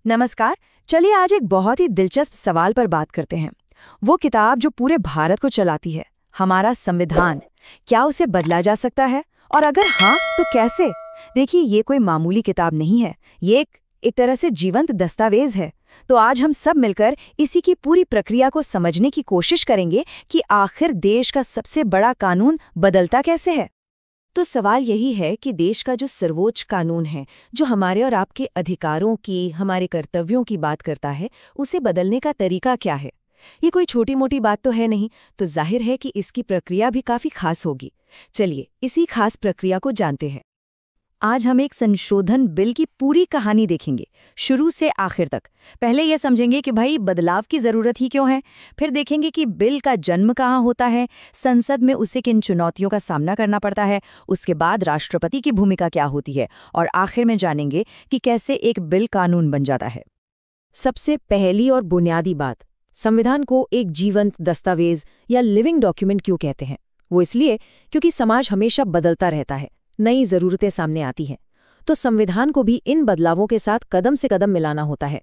नमस्कार। चलिए आज एक बहुत ही दिलचस्प सवाल पर बात करते हैं। वो किताब जो पूरे भारत को चलाती है, हमारा संविधान, क्या उसे बदला जा सकता है? और अगर हाँ, तो कैसे? देखिए, ये कोई मामूली किताब नहीं है। ये एक तरह से जीवंत दस्तावेज है। तो आज हम सब मिलकर इसी की पूरी प्रक्रिया को समझने की कोशिश करेंगे कि आखिर देश का सबसे बड़ा कानून बदलता कैसे है। तो सवाल यही है कि देश का जो सर्वोच्च कानून है, जो हमारे और आपके अधिकारों की, हमारे कर्तव्यों की बात करता है, उसे बदलने का तरीका क्या है? ये कोई छोटी मोटी बात तो है नहीं, तो जाहिर है कि इसकी प्रक्रिया भी काफी खास होगी। चलिए इसी खास प्रक्रिया को जानते हैं। आज हम एक संशोधन बिल की पूरी कहानी देखेंगे, शुरू से आखिर तक। पहले यह समझेंगे कि भाई बदलाव की जरूरत ही क्यों है, फिर देखेंगे कि बिल का जन्म कहाँ होता है, संसद में उसे किन चुनौतियों का सामना करना पड़ता है, उसके बाद राष्ट्रपति की भूमिका क्या होती है, और आखिर में जानेंगे कि कैसे एक बिल कानून बन जाता है। सबसे पहली और बुनियादी बात, संविधान को एक जीवंत दस्तावेज या लिविंग डॉक्यूमेंट क्यों कहते हैं? वो इसलिए क्योंकि समाज हमेशा बदलता रहता है, नई जरूरतें सामने आती हैं, तो संविधान को भी इन बदलावों के साथ कदम से कदम मिलाना होता है।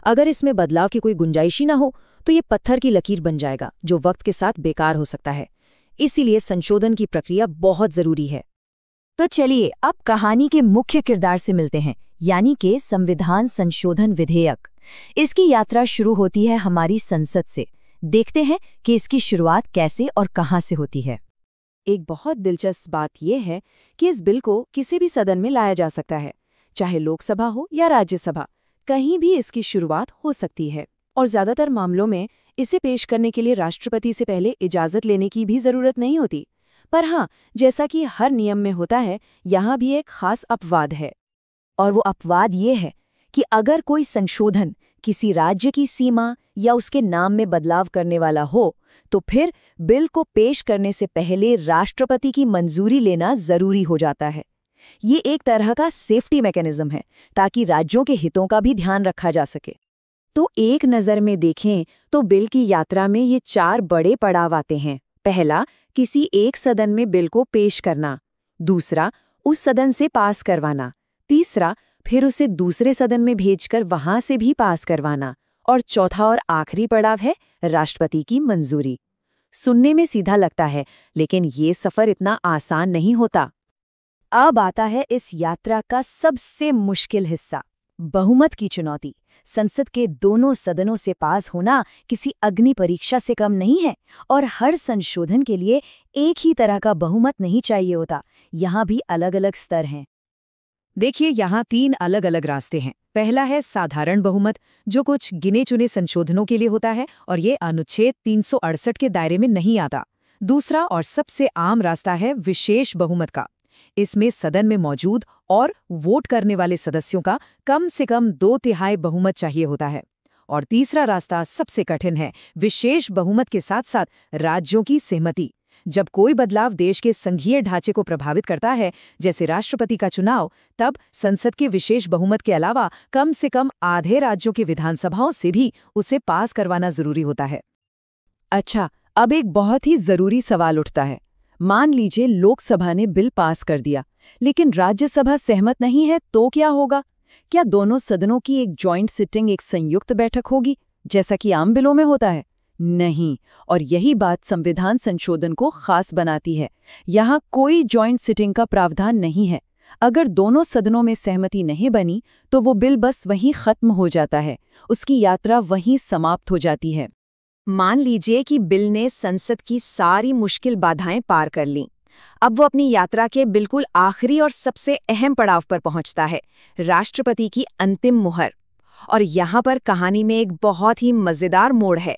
अगर इसमें बदलाव की कोई गुंजाइश ही ना हो तो ये पत्थर की लकीर बन जाएगा, जो वक्त के साथ बेकार हो सकता है। इसीलिए संशोधन की प्रक्रिया बहुत जरूरी है। तो चलिए अब कहानी के मुख्य किरदार से मिलते हैं, यानी कि संविधान संशोधन विधेयक। इसकी यात्रा शुरू होती है हमारी संसद से। देखते हैं कि इसकी शुरुआत कैसे और कहां से होती है। एक बहुत दिलचस्प बात यह है कि इस बिल को किसी भी सदन में लाया जा सकता है, चाहे लोकसभा हो या राज्यसभा, कहीं भी इसकी शुरुआत हो सकती है। और ज्यादातर मामलों में इसे पेश करने के लिए राष्ट्रपति से पहले इजाजत लेने की भी जरूरत नहीं होती। पर हाँ, जैसा कि हर नियम में होता है, यहाँ भी एक खास अपवाद है। और वो अपवाद ये है कि अगर कोई संशोधन किसी राज्य की सीमा या उसके नाम में बदलाव करने वाला हो, तो फिर बिल को पेश करने से पहले राष्ट्रपति की मंजूरी लेना जरूरी हो जाता है। ये एक तरह का सेफ्टी मैकेनिज्म है, ताकि राज्यों के हितों का भी ध्यान रखा जा सके। तो एक नज़र में देखें तो बिल की यात्रा में ये 4 बड़े पड़ाव आते हैं। पहला, किसी एक सदन में बिल को पेश करना। दूसरा, उस सदन से पास करवाना। तीसरा, फिर उसे दूसरे सदन में भेजकर वहां से भी पास करवाना। और चौथा और आखिरी पड़ाव है राष्ट्रपति की मंजूरी। सुनने में सीधा लगता है, लेकिन ये सफर इतना आसान नहीं होता। अब आता है इस यात्रा का सबसे मुश्किल हिस्सा, बहुमत की चुनौती। संसद के दोनों सदनों से पास होना किसी अग्नि परीक्षा से कम नहीं है, और हर संशोधन के लिए एक ही तरह का बहुमत नहीं चाहिए होता। यहाँ भी अलग अलग स्तर हैं। देखिए, यहाँ 3 अलग अलग रास्ते हैं। पहला है साधारण बहुमत, जो कुछ गिने चुने संशोधनों के लिए होता है, और ये अनुच्छेद 368 के दायरे में नहीं आता। दूसरा और सबसे आम रास्ता है विशेष बहुमत का। इसमें सदन में मौजूद और वोट करने वाले सदस्यों का कम से कम 2/3 बहुमत चाहिए होता है। और तीसरा रास्ता सबसे कठिन है, विशेष बहुमत के साथ साथ राज्यों की सहमति। जब कोई बदलाव देश के संघीय ढांचे को प्रभावित करता है, जैसे राष्ट्रपति का चुनाव, तब संसद के विशेष बहुमत के अलावा कम से कम आधे राज्यों की विधानसभाओं से भी उसे पास करवाना जरूरी होता है। अच्छा, अब एक बहुत ही जरूरी सवाल उठता है। मान लीजिए लोकसभा ने बिल पास कर दिया, लेकिन राज्यसभा सहमत नहीं है, तो क्या होगा? क्या दोनों सदनों की एक जॉइंट सिटिंग, एक संयुक्त बैठक होगी, जैसा कि आम बिलों में होता है? नहीं। और यही बात संविधान संशोधन को खास बनाती है। यहाँ कोई जॉइंट सिटिंग का प्रावधान नहीं है। अगर दोनों सदनों में सहमति नहीं बनी, तो वो बिल बस वहीं खत्म हो जाता है, उसकी यात्रा वहीं समाप्त हो जाती है। मान लीजिए कि बिल ने संसद की सारी मुश्किल बाधाएं पार कर लीं। अब वो अपनी यात्रा के बिल्कुल आखिरी और सबसे अहम पड़ाव पर पहुंचता है, राष्ट्रपति की अंतिम मुहर। और यहाँ पर कहानी में एक बहुत ही मजेदार मोड़ है,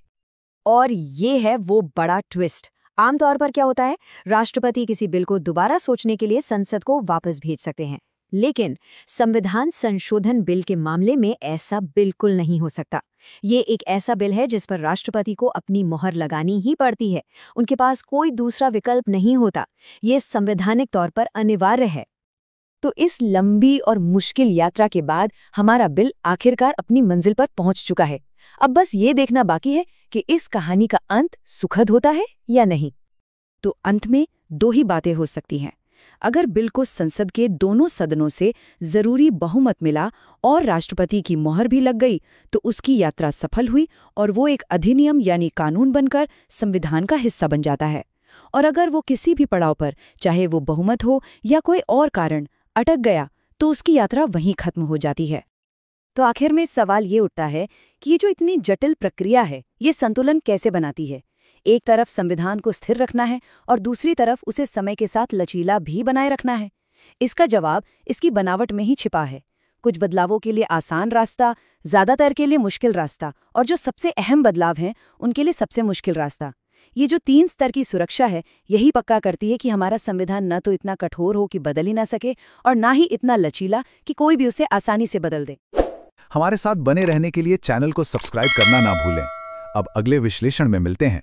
और ये है वो बड़ा ट्विस्ट। आमतौर पर क्या होता है, राष्ट्रपति किसी बिल को दोबारा सोचने के लिए संसद को वापस भेज सकते हैं, लेकिन संविधान संशोधन बिल के मामले में ऐसा बिल्कुल नहीं हो सकता। ये एक ऐसा बिल है जिस पर राष्ट्रपति को अपनी मुहर लगानी ही पड़ती है। उनके पास कोई दूसरा विकल्प नहीं होता। ये संवैधानिक तौर पर अनिवार्य है। तो इस लंबी और मुश्किल यात्रा के बाद हमारा बिल आखिरकार अपनी मंजिल पर पहुंच चुका है। अब बस ये देखना बाकी है कि इस कहानी का अंत सुखद होता है या नहीं। तो अंत में 2 ही बातें हो सकती हैं। अगर बिल को संसद के दोनों सदनों से जरूरी बहुमत मिला और राष्ट्रपति की मोहर भी लग गई तो उसकी यात्रा सफल हुई और वो एक अधिनियम यानी कानून बनकर संविधान का हिस्सा बन जाता है। और अगर वो किसी भी पड़ाव पर, चाहे वो बहुमत हो या कोई और कारण, अटक गया तो उसकी यात्रा वहीं खत्म हो जाती है। तो आखिर में सवाल ये उठता है कि ये जो इतनी जटिल प्रक्रिया है, ये संतुलन कैसे बनाती है? एक तरफ संविधान को स्थिर रखना है और दूसरी तरफ उसे समय के साथ लचीला भी बनाए रखना है। इसका जवाब इसकी बनावट में ही छिपा है। कुछ बदलावों के लिए आसान रास्ता, ज्यादातर के लिए मुश्किल रास्ता, और जो सबसे अहम बदलाव हैं उनके लिए सबसे मुश्किल रास्ता। ये जो 3 स्तर की सुरक्षा है, यही पक्का करती है कि हमारा संविधान न तो इतना कठोर हो कि बदल ही ना सके और ना ही इतना लचीला कि कोई भी उसे आसानी से बदल दे। हमारे साथ बने रहने के लिए चैनल को सब्सक्राइब करना ना भूलें। अब अगले विश्लेषण में मिलते हैं।